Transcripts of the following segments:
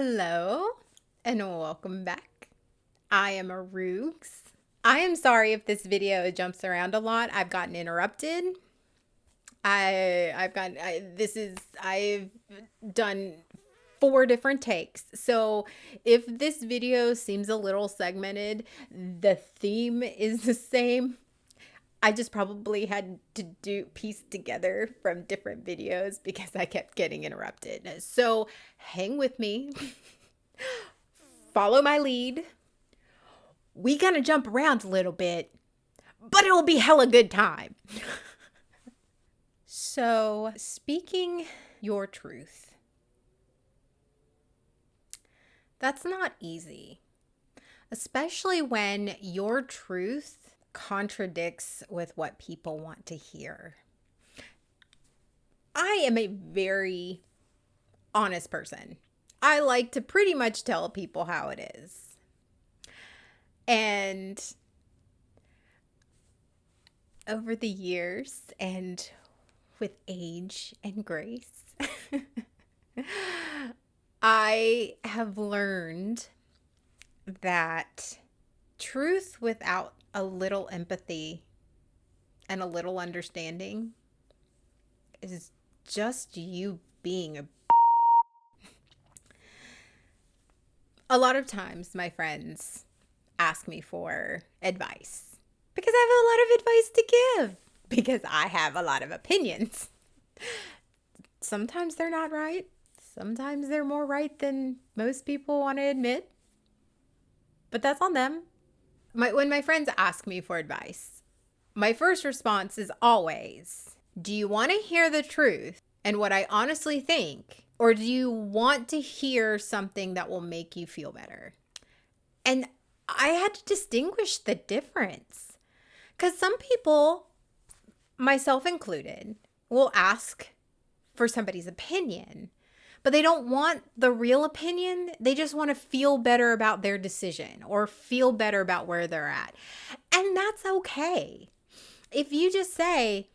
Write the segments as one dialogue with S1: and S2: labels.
S1: Hello and welcome back. I am Aroogs. I am sorry if this video jumps around a lot. I've gotten interrupted. I've done 4 different takes. So if this video seems a little segmented, the theme is the same. I just probably had to piece together from different videos because I kept getting interrupted. So hang with me. Follow my lead. We gonna jump around a little bit, but it will be hella good time. So, speaking your truth. That's not easy, especially when your truth contradicts with what people want to hear. I am a very honest person. I like to pretty much tell people how it is. And over the years and with age and grace, I have learned that truth without a little empathy and a little understanding is just you being a lot of times my friends ask me for advice because I have a lot of advice to give because I have a lot of opinions. Sometimes they're not right. Sometimes they're more right than most people want to admit. But that's on them. When my friends ask me for advice, my first response is always, do you want to hear the truth and what I honestly think? Or do you want to hear something that will make you feel better? And I had to distinguish the difference. Because some people, myself included, will ask for somebody's opinion, but they don't want the real opinion. They just want to feel better about their decision or feel better about where they're at. And that's okay. If you just say,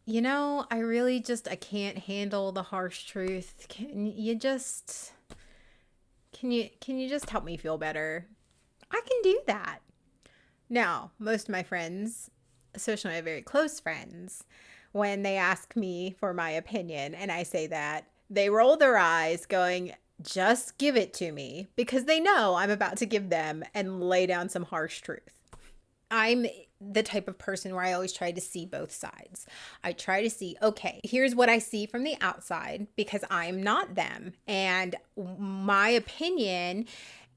S1: I can't handle the harsh truth. Can you just help me feel better? I can do that. Now, most of my friends, especially my very close friends, when they ask me for my opinion and I say that, they roll their eyes going, just give it to me, because they know I'm about to give them and lay down some harsh truth. I'm the type of person where I always try to see both sides. I try to see, okay, here's what I see from the outside because I'm not them. And my opinion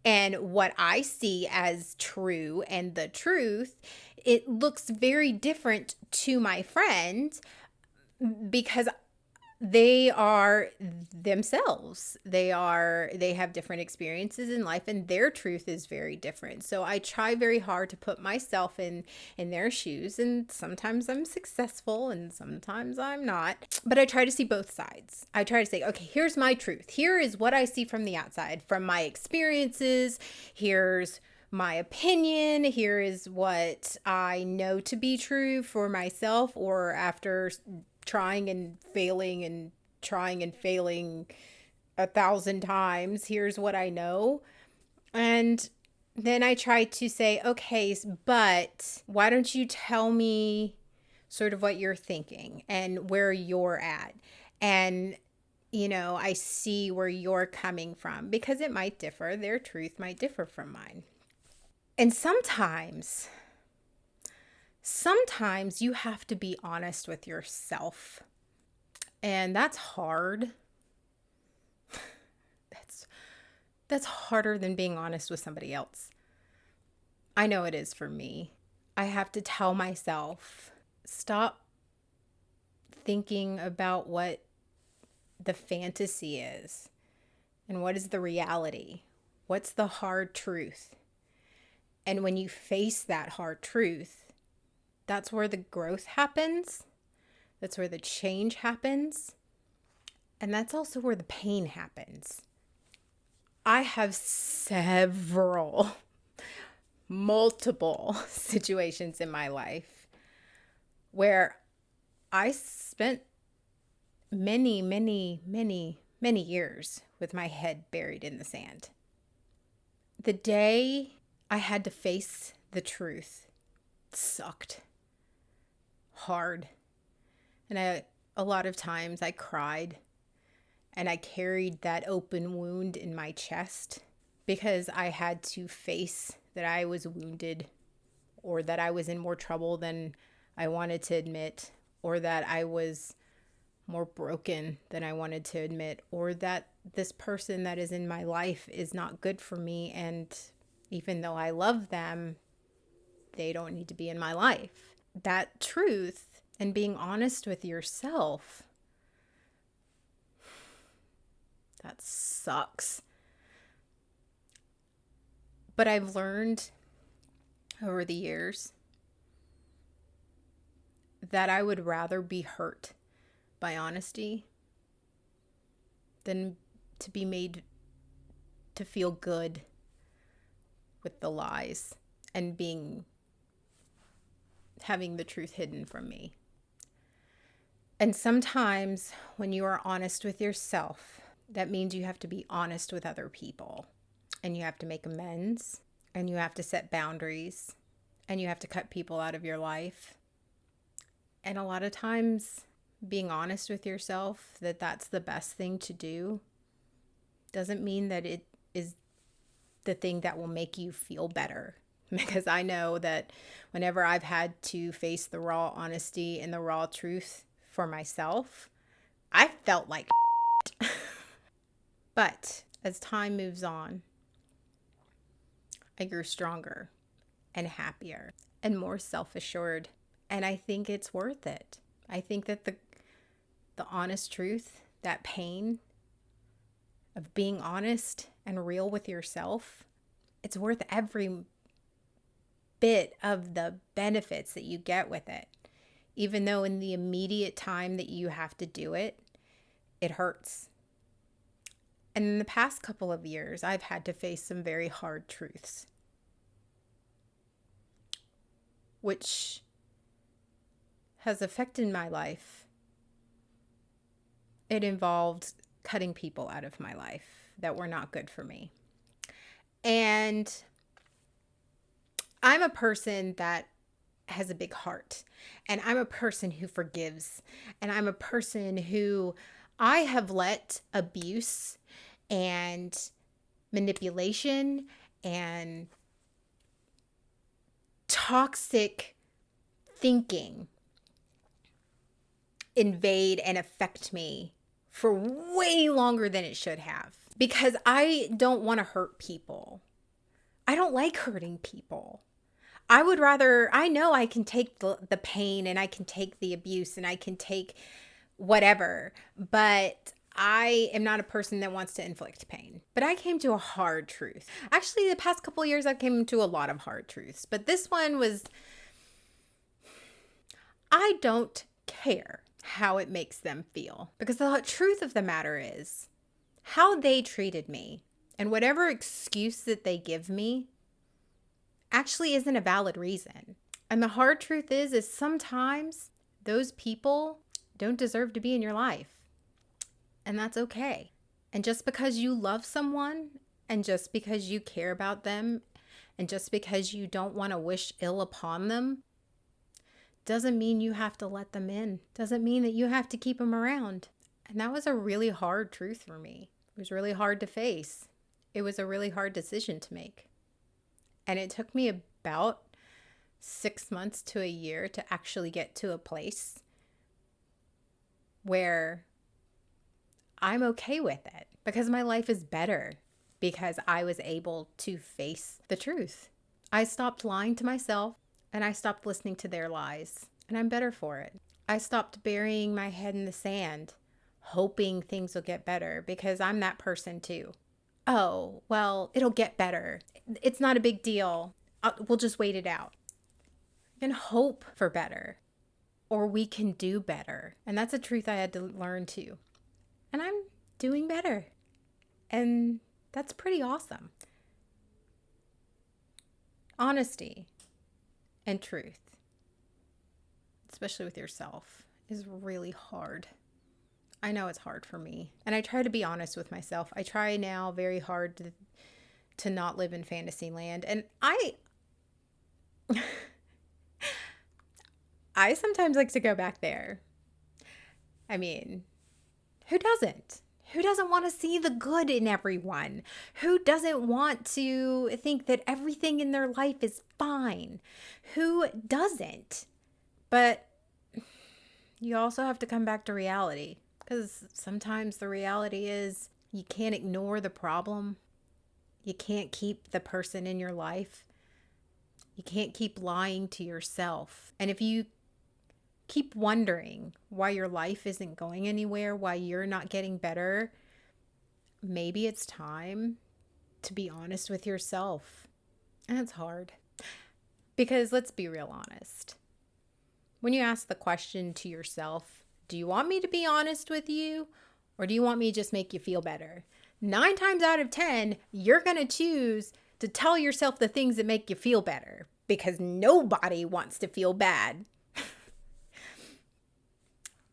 S1: and what I see as true and the truth, it looks very different to my friend because they are themselves. They have different experiences in life and their truth is very different. So I try very hard to put myself in their shoes, and sometimes I'm successful and sometimes I'm not. But I try to see both sides. I try to say, okay, here's my truth. Here is what I see from the outside, from my experiences. Here's my opinion. Here is what I know to be true for myself, or after trying and failing 1,000 times, here's what I know. And then I try to say, okay, but why don't you tell me sort of what you're thinking and where you're at? And, I see where you're coming from because it might differ. Their truth might differ from mine. And sometimes you have to be honest with yourself. And that's hard. That's harder than being honest with somebody else. I know it is for me. I have to tell myself, stop thinking about what the fantasy is and what is the reality. What's the hard truth? And when you face that hard truth, that's where the growth happens. That's where the change happens. And that's also where the pain happens. I have multiple situations in my life where I spent many many years with my head buried in the sand. The day I had to face the truth sucked hard. And a lot of times I cried and I carried that open wound in my chest because I had to face that I was wounded, or that I was in more trouble than I wanted to admit, or that I was more broken than I wanted to admit, or that this person that is in my life is not good for me, and even though I love them, they don't need to be in my life. That truth and being honest with yourself, that sucks. But I've learned over the years that I would rather be hurt by honesty than to be made to feel good with the lies and having the truth hidden from me. And sometimes when you are honest with yourself, that means you have to be honest with other people, and you have to make amends, and you have to set boundaries, and you have to cut people out of your life. And a lot of times being honest with yourself that that's the best thing to do doesn't mean that it is the thing that will make you feel better. Because I know that whenever I've had to face the raw honesty and the raw truth for myself, I felt like But as time moves on, I grew stronger and happier and more self-assured. And I think it's worth it. I think that the honest truth, that pain of being honest and real with yourself, it's worth every bit of the benefits that you get with it. Even though in the immediate time that you have to do it, it hurts. And in the past couple of years, I've had to face some very hard truths, which has affected my life. It involved cutting people out of my life that were not good for me. And I'm a person that has a big heart, and I'm a person who forgives, and I'm a person who I have let abuse and manipulation and toxic thinking invade and affect me for way longer than it should have, because I don't want to hurt people. I don't like hurting people. I would rather, I know I can take the pain, and I can take the abuse, and I can take whatever, but I am not a person that wants to inflict pain. But I came to a hard truth. Actually, the past couple of years, I've came to a lot of hard truths. But this one was, I don't care how it makes them feel. Because the truth of the matter is, how they treated me and whatever excuse that they give me actually isn't a valid reason. And the hard truth is sometimes those people don't deserve to be in your life. And that's okay. And just because you love someone, and just because you care about them, and just because you don't want to wish ill upon them, doesn't mean you have to let them in. Doesn't mean that you have to keep them around. And that was a really hard truth for me. It was really hard to face. It was a really hard decision to make. And it took me about 6 months to a year to actually get to a place where I'm okay with it, because my life is better because I was able to face the truth. I stopped lying to myself, and I stopped listening to their lies, and I'm better for it. I stopped burying my head in the sand, hoping things will get better, because I'm that person too. Oh, well, it'll get better. It's not a big deal. We'll just wait it out. You can hope for better, or we can do better. And that's a truth I had to learn too. And I'm doing better. And that's pretty awesome. Honesty and truth, especially with yourself, is really hard. I know it's hard for me. And I try to be honest with myself. I try now very hard to not live in fantasy land. And I sometimes like to go back there. I mean, who doesn't? Who doesn't want to see the good in everyone? Who doesn't want to think that everything in their life is fine? Who doesn't? But you also have to come back to reality, because sometimes the reality is you can't ignore the problem. You can't keep the person in your life. You can't keep lying to yourself. And if you keep wondering why your life isn't going anywhere, why you're not getting better, maybe it's time to be honest with yourself. And it's hard. Because let's be real honest. When you ask the question to yourself, do you want me to be honest with you, or do you want me to just make you feel better? 9 times out of 10, you're going to choose to tell yourself the things that make you feel better, because nobody wants to feel bad.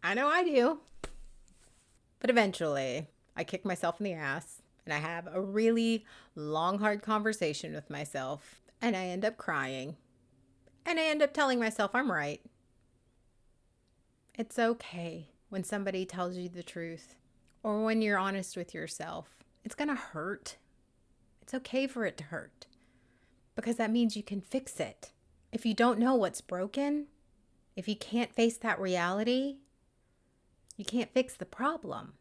S1: I know I do. But eventually, I kick myself in the ass and I have a really long, hard conversation with myself, and I end up crying. And I end up telling myself I'm right. It's okay when somebody tells you the truth, or when you're honest with yourself. It's going to hurt. It's okay for it to hurt, because that means you can fix it. If you don't know what's broken, if you can't face that reality, you can't fix the problem.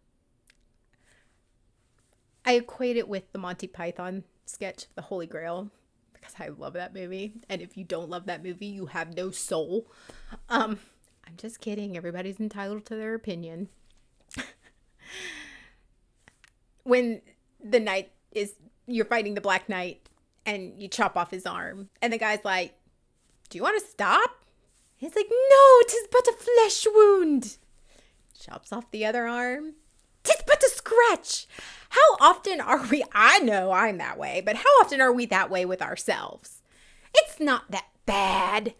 S1: I equate it with the Monty Python sketch, The Holy Grail, because I love that movie. And if you don't love that movie, you have no soul. I'm just kidding. Everybody's entitled to their opinion. When the knight you're fighting the Black Knight and you chop off his arm, and the guy's like, do you want to stop? He's like, no, 'tis but a flesh wound. Chops off the other arm. 'Tis but a scratch. How often are we, I know I'm that way, but how often are we that way with ourselves? It's not that bad.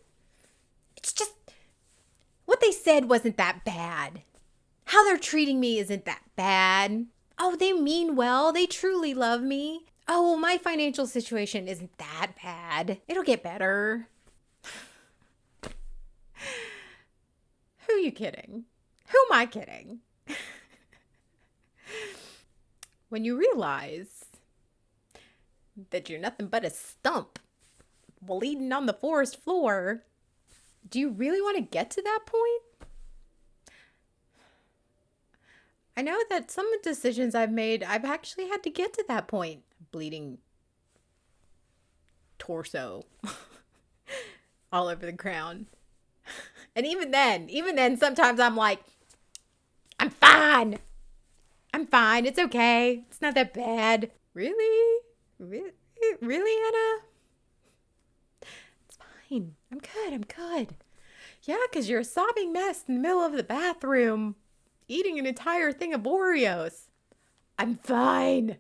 S1: It's just, what they said wasn't that bad. How they're treating me isn't that bad. Oh, they mean well. They truly love me. Oh, well, my financial situation isn't that bad. It'll get better. Who are you kidding? Who am I kidding? When you realize that you're nothing but a stump bleeding on the forest floor, do you really want to get to that point? I know that some decisions I've made, I've actually had to get to that point. Bleeding torso all over the ground. And even then, sometimes I'm like, I'm fine. I'm fine. It's okay. It's not that bad. Really? Really, Anna? It's fine. I'm good. Yeah, because you're a sobbing mess in the middle of the bathroom, eating an entire thing of Oreos. I'm fine.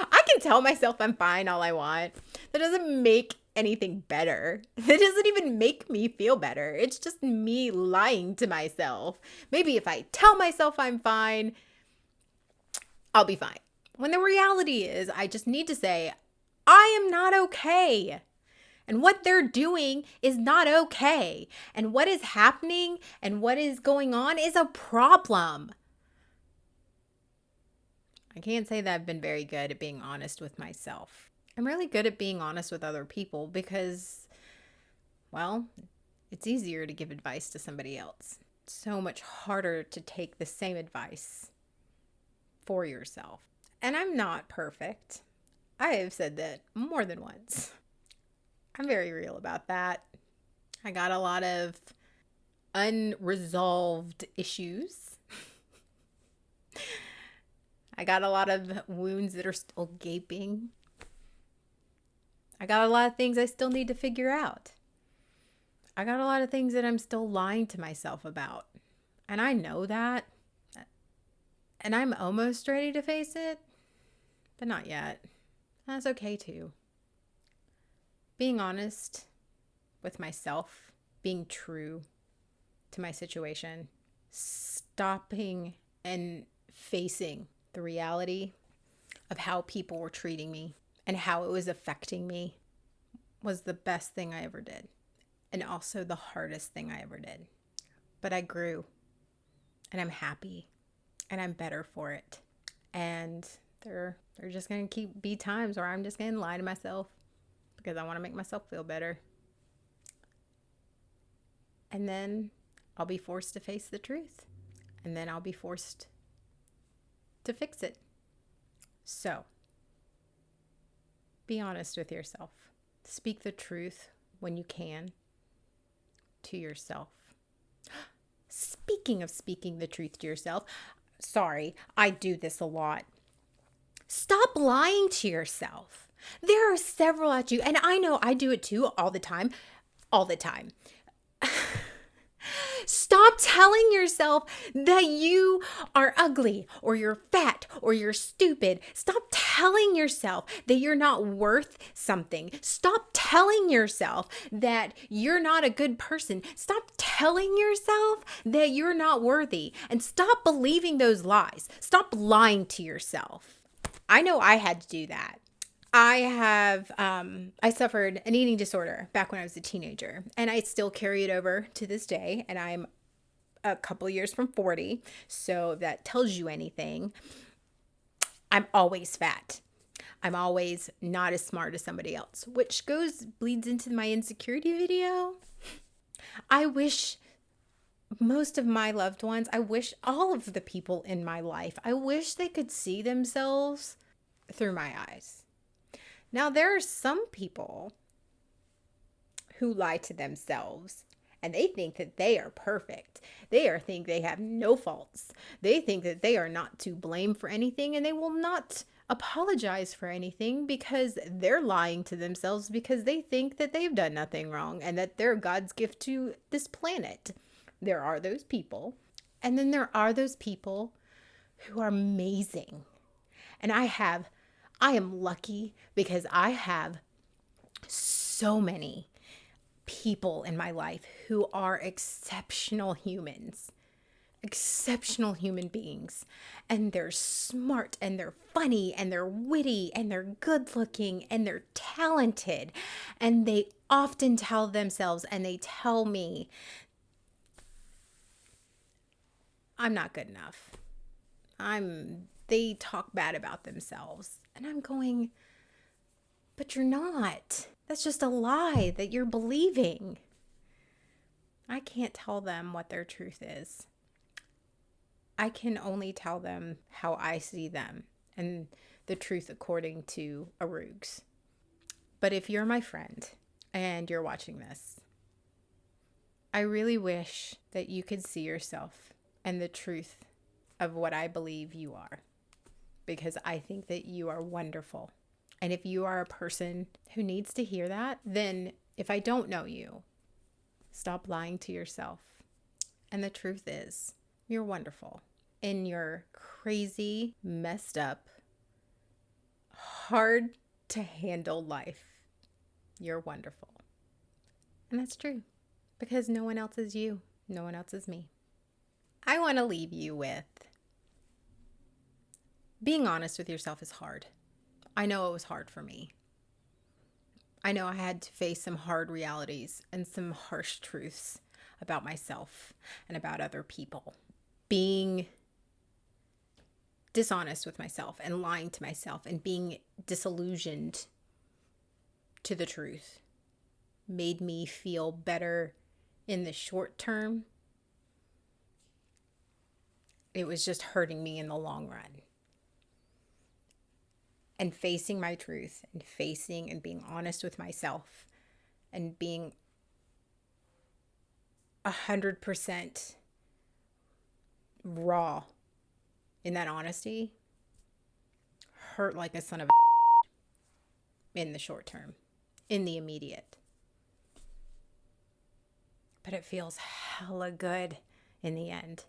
S1: I can tell myself I'm fine all I want. That doesn't make anything better. That doesn't even make me feel better. It's just me lying to myself. Maybe if I tell myself I'm fine, I'll be fine. When the reality is, I just need to say, I am not okay. And what they're doing is not okay. And what is happening and what is going on is a problem. I can't say that I've been very good at being honest with myself. I'm really good at being honest with other people because, well, it's easier to give advice to somebody else. It's so much harder to take the same advice for yourself. And I'm not perfect. I have said that more than once. I'm very real about that. I got a lot of unresolved issues. I got a lot of wounds that are still gaping. I got a lot of things I still need to figure out. I got a lot of things that I'm still lying to myself about. And I know that. And I'm almost ready to face it, but not yet. That's okay too. Being honest with myself, being true to my situation, stopping and facing the reality of how people were treating me and how it was affecting me was the best thing I ever did. And also the hardest thing I ever did. But I grew, and I'm happy, and I'm better for it. And there are just going to be times where I'm just going to lie to myself because I want to make myself feel better. And then I'll be forced to face the truth. And then I'll be forced to fix it. So, be honest with yourself. Speak the truth when you can to yourself. Speaking of speaking the truth to yourself, sorry, I do this a lot. Stop lying to yourself. There are several at you, and I know I do it too all the time. Stop telling yourself that you are ugly or you're fat or you're stupid. Stop telling yourself that you're not worth something. Stop telling yourself that you're not a good person. Stop telling yourself that you're not worthy, and stop believing those lies. Stop lying to yourself. I know I had to do that. I suffered an eating disorder back when I was a teenager, and I still carry it over to this day, and I'm a couple years from 40. So if that tells you anything, I'm always fat. I'm always not as smart as somebody else, which bleeds into my insecurity video. I wish most of my loved ones, I wish all of the people in my life, I wish they could see themselves through my eyes. Now, there are some people who lie to themselves and they think that they are perfect. Think they have no faults. They think that they are not to blame for anything, and they will not apologize for anything because they're lying to themselves because they think that they've done nothing wrong and that they're God's gift to this planet. There are those people. And then there are those people who are amazing. And I am lucky because I have so many people in my life who are exceptional human beings. And they're smart, and they're funny, and they're witty, and they're good looking, and they're talented. And they often tell themselves, and they tell me, I'm not good enough. They talk bad about themselves. And I'm going, but you're not. That's just a lie that you're believing. I can't tell them what their truth is. I can only tell them how I see them and the truth according to Arugs. But if you're my friend and you're watching this, I really wish that you could see yourself and the truth of what I believe you are, because I think that you are wonderful. And if you are a person who needs to hear that, then if I don't know you, stop lying to yourself. And the truth is, you're wonderful. In your crazy, messed up, hard to handle life, you're wonderful. And that's true, because no one else is you. No one else is me. I want to leave you with, being honest with yourself is hard. I know it was hard for me. I know I had to face some hard realities and some harsh truths about myself and about other people. Being dishonest with myself and lying to myself and being disillusioned to the truth made me feel better in the short term. It was just hurting me in the long run. And facing my truth and facing and being honest with myself and being 100% raw in that honesty hurt like a son of a in the short term, in the immediate. But it feels hella good in the end.